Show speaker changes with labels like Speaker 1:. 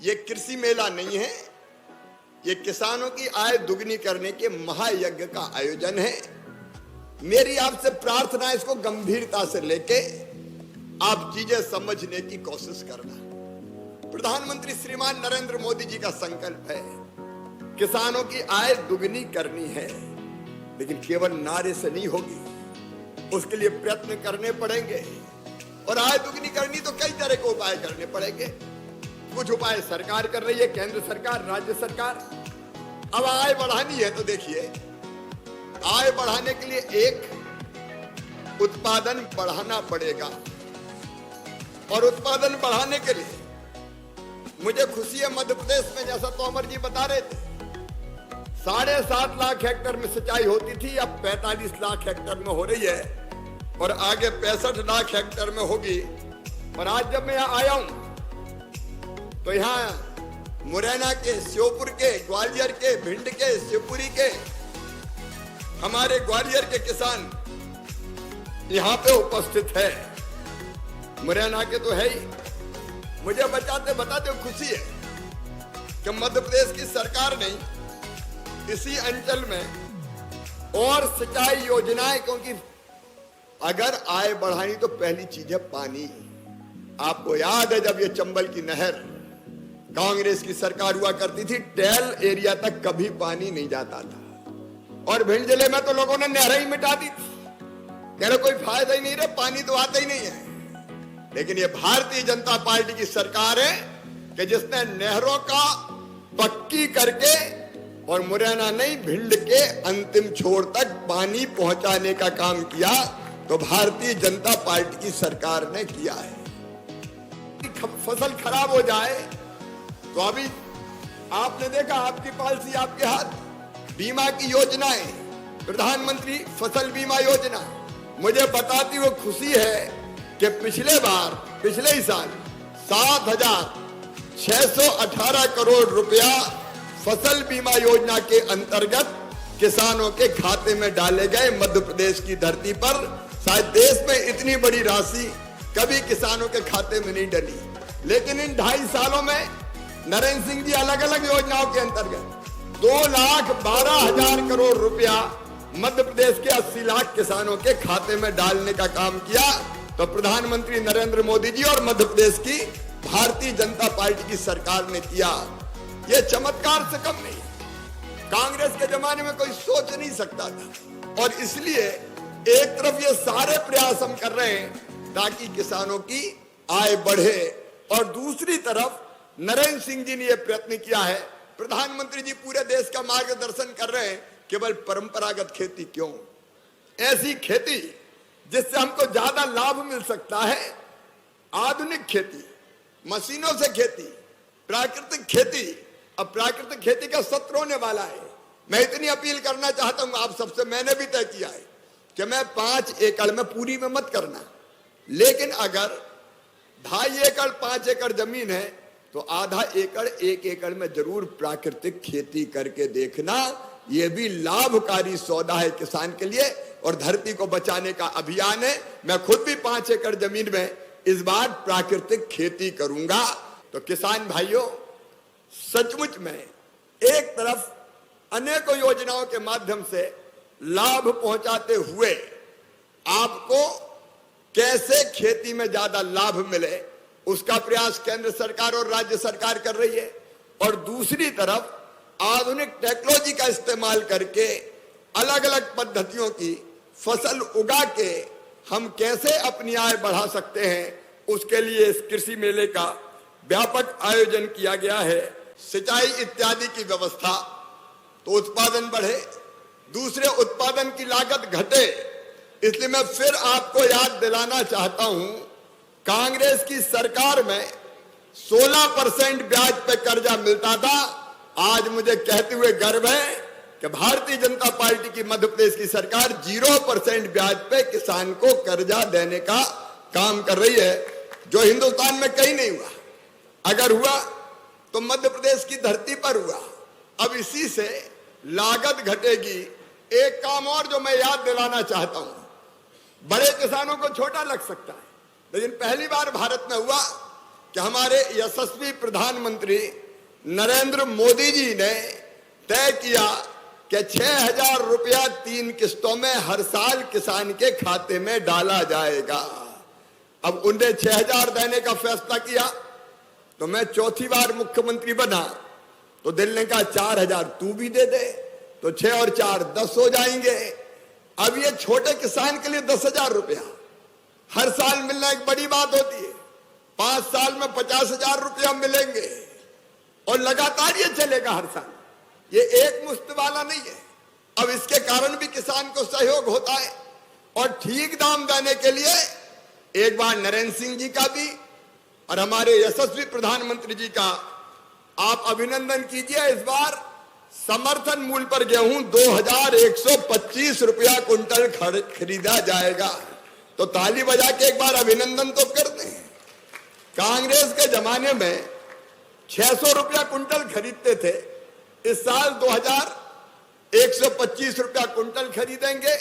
Speaker 1: ये कृषि मेला नहीं है, ये किसानों की आय दुगनी करने के महायज्ञ का आयोजन है। मेरी आपसे प्रार्थना, इसको गंभीरता से लेके आप चीजें समझने की कोशिश करना। प्रधानमंत्री श्रीमान नरेंद्र मोदी जी का संकल्प है किसानों की आय दुगनी करनी है, लेकिन केवल नारे से नहीं होगी, उसके लिए प्रयत्न करने पड़ेंगे। और आय दुगनी करनी तो कई तरह के उपाय करने पड़ेंगे। कुछ उपाय सरकार कर रही है, केंद्र सरकार, राज्य सरकार। अब आय बढ़ानी है तो देखिए, आय बढ़ाने के लिए एक उत्पादन बढ़ाना पड़ेगा। और उत्पादन बढ़ाने के लिए मुझे खुशी है, मध्य प्रदेश में जैसा तोमर जी बता रहे थे 7.5 लाख हेक्टेयर में सिंचाई होती थी, अब 45 लाख हेक्टेयर में हो रही है और आगे 65 लाख हेक्टेयर में होगी। और आज जब मैं यहाँ आया हूं तो यहाँ मुरैना के, श्योपुर के, ग्वालियर के, भिंड के, शिवपुरी के, हमारे ग्वालियर के किसान यहाँ पे उपस्थित है। मुरैना के तो है ही। मुझे बताते खुशी है कि मध्य प्रदेश की सरकार ने इसी अंचल में और सिंचाई योजनाएं, क्योंकि अगर आय बढ़ानी तो पहली चीज है पानी। आपको याद है जब ये चंबल की नहर कांग्रेस की सरकार हुआ करती थी, टेल एरिया तक कभी पानी नहीं जाता था और भिंड जिले में तो लोगों ने नहरें ही मिटा दी थी। कह रहे कोई फायदा ही नहीं रहा, पानी तो आता ही नहीं है। लेकिन ये भारतीय जनता पार्टी की सरकार है कि जिसने नहरों का पक्की करके और मुरैना नहीं, भिंड के अंतिम छोर तक पानी पहुंचाने का काम किया, तो भारतीय जनता पार्टी की सरकार ने किया है। फसल खराब हो जाए तो अभी आपने देखा, आपकी पॉलिसी आपके हाथ, बीमा की योजनाएं, प्रधानमंत्री फसल बीमा योजना, मुझे बताती हुई खुशी है कि पिछले ही साल 7,618 करोड़ रुपया फसल बीमा योजना के अंतर्गत किसानों के खाते में डाले गए। मध्य प्रदेश की धरती पर शायद देश में इतनी बड़ी राशि कभी किसानों के खाते में नहीं डली। लेकिन इन 2.5 सालों में नरेंद्र सिंह जी अलग अलग योजनाओं के अंतर्गत 2,12,000 करोड़ रुपया मध्य प्रदेश के 80 लाख किसानों के खाते में डालने का काम किया। तो प्रधानमंत्री नरेंद्र मोदी जी और मध्य प्रदेश की भारतीय जनता पार्टी की सरकार ने किया। यह चमत्कार से कम नहीं, कांग्रेस के जमाने में कोई सोच नहीं सकता था। और इसलिए एक तरफ ये सारे प्रयास हम कर रहे हैं ताकि किसानों की आय बढ़े, और दूसरी तरफ नरेंद्र सिंह जी ने यह प्रयत्न किया है, प्रधानमंत्री जी पूरे देश का मार्गदर्शन कर रहे हैं, केवल परंपरागत खेती क्यों, ऐसी खेती जिससे हमको ज्यादा लाभ मिल सकता है, आधुनिक खेती, मशीनों से खेती, प्राकृतिक खेती। अब प्राकृतिक खेती का सत्र होने वाला है। मैं इतनी अपील करना चाहता हूं आप सबसे, मैंने भी तय किया है कि मैं 5 एकड़ में, पूरी में मत करना, लेकिन अगर 2.5 एकड़ 5 एकड़ जमीन है तो आधा एकड़ 1 एकड़ में जरूर प्राकृतिक खेती करके देखना। यह भी लाभकारी सौदा है किसान के लिए और धरती को बचाने का अभियान है। मैं खुद भी 5 एकड़ जमीन में इस बार प्राकृतिक खेती करूंगा। तो किसान भाइयों, सचमुच में एक तरफ अनेकों योजनाओं के माध्यम से लाभ पहुंचाते हुए आपको कैसे खेती में ज्यादा लाभ मिले, उसका प्रयास केंद्र सरकार और राज्य सरकार कर रही है। और दूसरी तरफ आधुनिक टेक्नोलॉजी का इस्तेमाल करके अलग अलग पद्धतियों की फसल उगा के हम कैसे अपनी आय बढ़ा सकते हैं, उसके लिए इस कृषि मेले का व्यापक आयोजन किया गया है। सिंचाई इत्यादि की व्यवस्था तो उत्पादन बढ़े, दूसरे उत्पादन की लागत घटे। इसलिए मैं फिर आपको याद दिलाना चाहता हूं, कांग्रेस की सरकार में 16% ब्याज पे कर्जा मिलता था। आज मुझे कहते हुए गर्व है कि भारतीय जनता पार्टी की मध्य प्रदेश की सरकार 0% ब्याज पे किसान को कर्जा देने का काम कर रही है, जो हिंदुस्तान में कहीं नहीं हुआ। अगर हुआ तो मध्य प्रदेश की धरती पर हुआ। अब इसी से लागत घटेगी। एक काम और जो मैं याद दिलाना चाहता हूं, बड़े किसानों को छोटा लग सकता है, लेकिन पहली बार भारत में हुआ कि हमारे यशस्वी प्रधानमंत्री नरेंद्र मोदी जी ने तय किया कि 6,000 रुपया 3 किस्तों में हर साल किसान के खाते में डाला जाएगा। अब उन्हें 6,000 देने का फैसला किया तो मैं चौथी बार मुख्यमंत्री बना तो दिल ने कहा 4,000 तू भी दे दे, तो 6 और 4 10 हो जाएंगे। अब ये छोटे किसान के लिए 10,000 रुपया हर साल मिलना एक बड़ी बात होती है। 5 साल में 50,000 रुपया मिलेंगे और लगातार ये चलेगा हर साल, ये एक मुश्त वाला नहीं है। अब इसके कारण भी किसान को सहयोग होता है और ठीक दाम देने के लिए एक बार नरेंद्र सिंह जी का भी और हमारे यशस्वी प्रधानमंत्री जी का आप अभिनंदन कीजिए। इस बार समर्थन मूल्य पर गेहूं 2,125 रुपया कुंटल खरीदा जाएगा, तो ताली बजा के एक बार अभिनंदन तो कर दें। कांग्रेस के जमाने में 600 रुपया कुंटल खरीदते थे, इस साल 2,125 रुपया कुंटल खरीदेंगे।